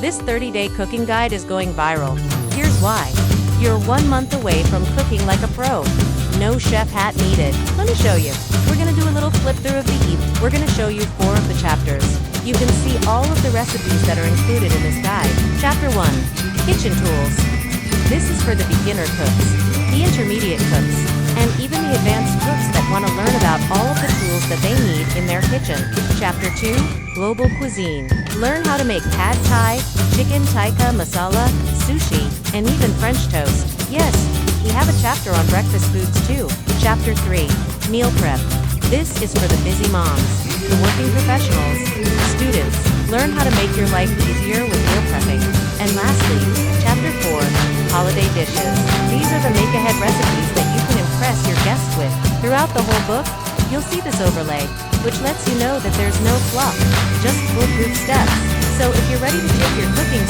This 30-day cooking guide is going viral. Here's why. You're 1 month away from cooking like a pro. No chef hat needed. Let me show you. We're gonna do a little flip through of the We're gonna show you 4 of the chapters. You can see all of the recipes that are included in this guide. Chapter 1. Kitchen Tools. This is for the beginner cooks, the intermediate cooks, and even the advanced cooks that want to learn about all of the tools that they need in their kitchen. Chapter 2. Global Cuisine. Learn how to make pad thai, chicken tikka masala, sushi, and even French toast. Yes, we have a chapter on breakfast foods too. Chapter 3. Meal Prep. This is for the busy moms, the working professionals, students. Learn how to make your life easier with meal prepping. And lastly, Chapter 4. Holiday Dishes. These are the make-ahead recipes that you can impress your guests with. Throughout the whole book, you'll see this overlay, which lets you know that there's no fluff, just foolproof steps. So if you're ready to take your cooking